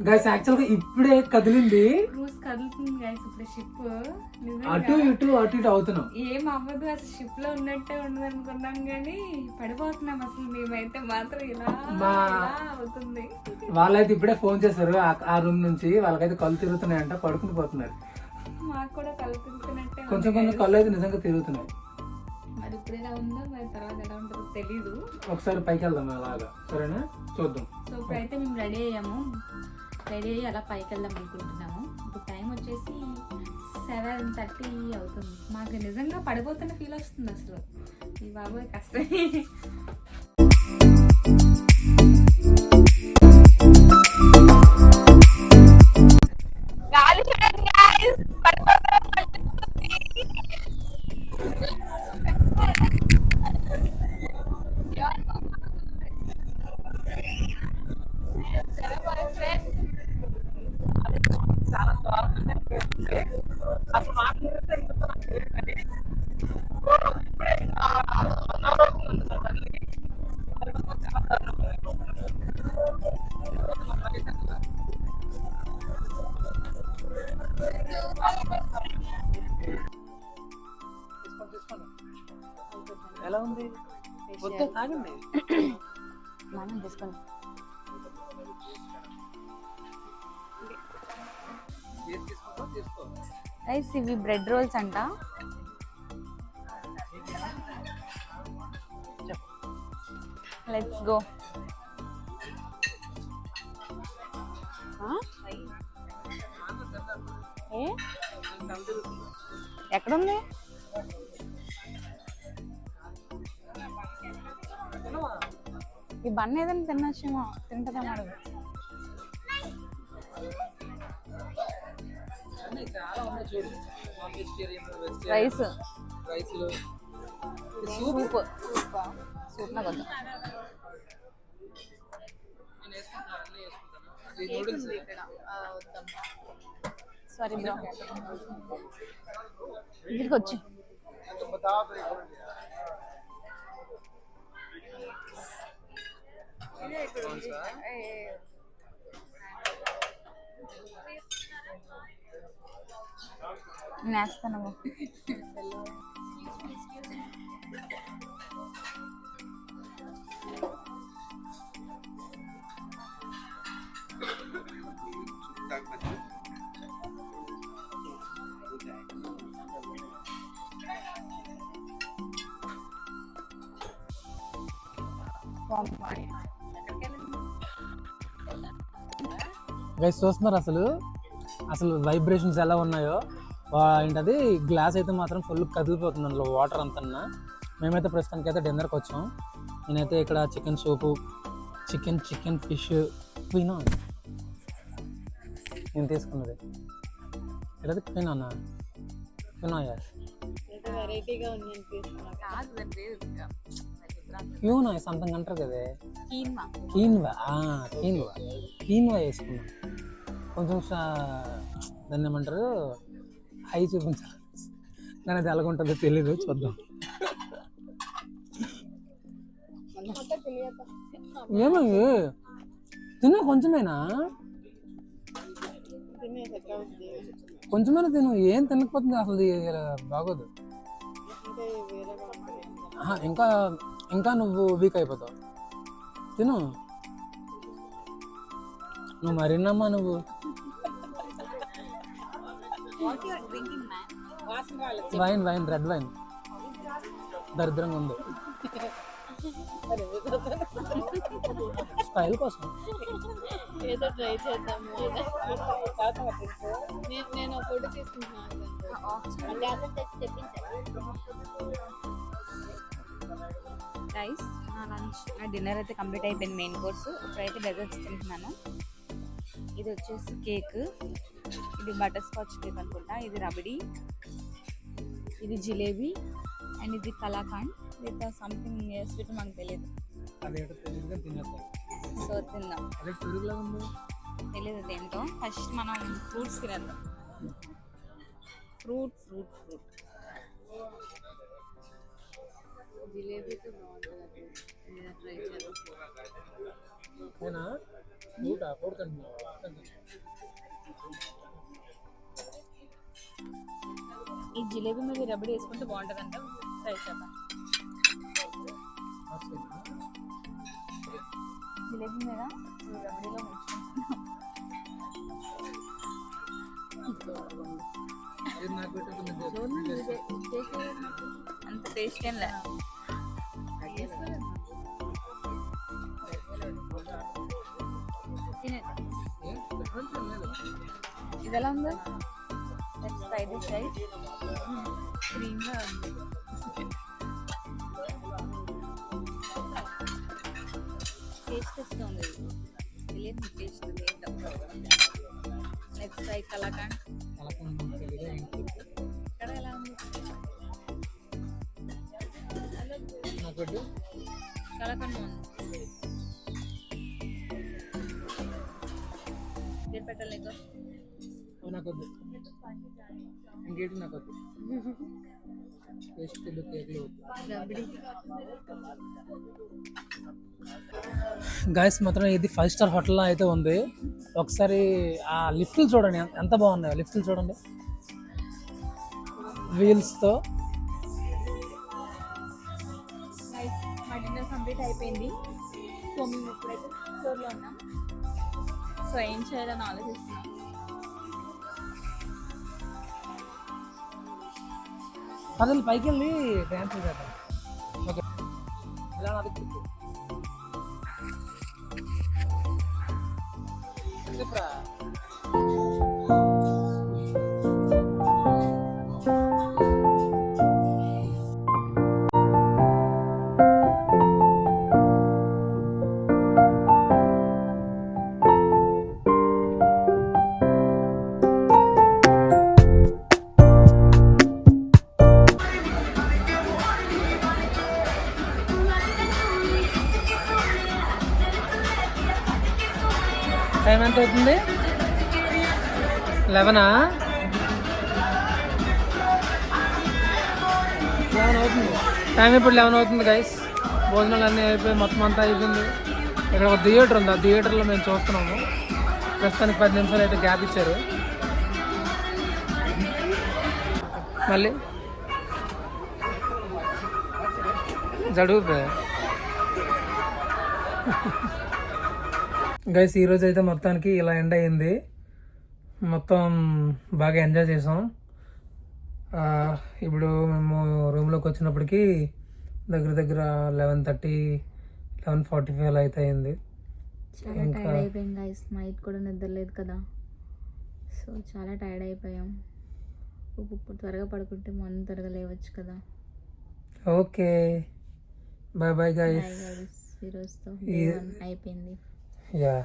Guys actual గా ఇప్పుడే కదిలింది, క్రూజ్ కదులుతుంది గైస్. ఇప్పుడు షిప్ అటు ఇటు అవుతున్నాం. ఏం అవ్వదు, అసలు షిప్ లో ఉన్నట్టే ఉండదు అనుకున్నాం కానీ పడిపోతున్నాం అసలు. మేమైతే మాత్రం ఇలా అవుతుంది. వాళ్ళైతే ఇప్పుడే ఫోన్ చేశారు ఆ రూమ్ నుంచి, వాళ్ళకైతే కళ్ళు తిరుగుతున్నాయంట, పడుకుని పోతున్నారు. మాకు కూడా కళ్ళు తిరుగుతున్నట్టే కొంచెం కళ్ళు అయితే నిజంగా తిరుగుతున్నాయి. మరి ఇప్పుడు ఎలా ఉందో మరి తర్వాత ఎలా ఉంటుందో తెలీదు. ఒకసారి పైకి వెళ్దాం అలాగా, సరేనా? చూద్దాం. సో ఇప్పుడైతే మేము రెడీ అయ్యాము, రెడీ అయ్యి అలా పైకి వెళ్దాం అనుకుంటున్నాము. ఇప్పుడు టైం వచ్చేసి 7:30 అవుతుంది. మాకు నిజంగా పడిపోతున్న ఫీల్ వస్తుంది అసలు. ఈ బాబోయ్ కష్టమే. ఎలా ఉంది? తాగండి, మనం తీసుకోండి. రైస్ ఇవి బ్రెడ్ రోల్స్ అంట. Let's go. ఎక్కడుంది? ఈ బన్ ఏదైనా తినొచ్చేమో, తింటదేమో అడుగు. రైస్ సూప్ నాకు వద్దు. సారీ బ్రో, ఇక్కడికి వచ్చి నేస్తాను. గైస్ చూస్తున్నారు అసలు వైబ్రేషన్స్ ఎలా ఉన్నాయో. ఏంటది గ్లాస్ అయితే మాత్రం ఫుల్ కదిలిపోతుంది అందులో వాటర్ అంతా. మేమైతే ప్రస్తుతానికి అయితే డిన్నర్కి వచ్చాం. నేనైతే ఇక్కడ chicken soup, chicken fish Kwena నేను తీసుకున్నది. ఇక్కడ క్వీనా క్యూనా సంథింగ్ అంటారు కదా, కీన్వా వేసుకున్నాం. కొంచెం దాన్ని ఏమంటారు, హై చూపించాలి కానీ అది ఎలాగుంటుందో తెలీదు, చూద్దాం. ఏమయ్యి తిను, కొంచెమేనా తిను, ఏం తినకపోతుంది అసలు, బాగోదు. ఇంకా నువ్వు వీక్ అయిపోతావు. తిను నువ్వు మరిన్నమ్మా నువ్వు. వైన్ రెడ్ వైన్ దరిద్రంగా ఉంది. స్టైల్ కోసం ఏదో ట్రై చేద్దాము. నేను ఫోటో తీసుకుంటున్నాను. రైస్ నా లంచ్, నా డిన్నర్ అయితే కంప్లీట్ అయిపోయింది. Main course. ఇప్పుడైతే డెజర్ట్స్ తింటున్నాను. ఇది వచ్చేసి కేక్, ఇది బటర్ స్కాచ్ కేక్ అనుకుంటా, ఇది రబడి, ఇది జిలేబీ, అండ్ ఇది కలాకాండ్ విత్ సంథింగ్ స్వీట్ మనకు తెలియదు. సో తిందాం. తెలియదు అదేంటో. ఫస్ట్ మనం ఫ్రూట్స్ తినేద్దాం. ఫ్రూట్ జిలేబీతో బాగుంటుంది, ట్రై చేద్దాం. అయినా ఫ్రూట్ తింటున్నావా? ఈ జిలేబీ మీద రబడి వేసుకుంటే బాగుంటుందంట. ట్రై చేద్దాం. జిలేబీ మీద ఈ రబడీలో ముంచుకుంటున్నాం. అంత టేస్ట్ ఏం లే. ఇది ఎలా ఉంది? Let's try this rice. క్రీమ్గా ఉంది. టేస్ట్ ఉంది. తెలియదు టేస్ట్ ఏంటో. Next try kalakand. ఇక్కడ ఎలా ఉంది? కలాకండ్ బాగుంది. ఇది పెట్టాలి నీకు. నాకొద్దు, ఇంకేంటి నాకొద్దు. పేస్ట్లు కేక్లు రబడి. గాయస్ మాత్రం ఇది 5 స్టార్ హోటల్లో అయితే ఉంది. ఒకసారి ఆ లిఫ్ట్లు చూడండి ఎంత బాగున్నాయో. లిఫ్ట్లు చూడండి వీల్స్తో. మా డిన్నర్ కంప్లీట్ అయిపోయింది. సో మేము ఇప్పుడైతే స్టోర్లో ఉన్నాం. సో ఏం చేయాలని ఆలోచిస్తున్నాం. అసలు పైకి వెళ్ళి డ్యాన్స్ చేద్దాం. ఓకే, ఇలా అది గుర్తు. చెప్పురా. టైం ఎంత అవుతుంది? 11 అవుతుంది. టైం ఇప్పుడు 11 అవుతుంది గైస్. భోజనాలు అన్నీ అయిపోయి మొత్తం అంతా అయిపోయింది. ఇక్కడ ఒక థియేటర్ ఉంది. ఆ థియేటర్లో మేము చూస్తున్నాము. ప్రస్తుతానికి 10 నిమిషాలు అయితే గ్యాప్ ఇచ్చారు. మళ్ళీ జడుగు గైస్. ఈరోజు అయితే మొత్తానికి ఇలా ఎండ్ అయింది. మొత్తం బాగా ఎంజాయ్ చేసాం. ఇప్పుడు మేము రూమ్లోకి వచ్చినప్పటికీ దగ్గర దగ్గర 11:30 11:45 అలా అయితే అయింది. చాలా టైర్డ్ అయిపోయాం గైస్. నైట్ కూడా నిద్రలేదు కదా. సో చాలా టైర్డ్ అయిపోయాం. ఇప్పుడు త్వరగా పడుకుంటే మార్నింగ్ త్వరగా లేవచ్చు కదా. Okay, bye bye guys. ఈరోజుతో అయిపోయింది. Yeah.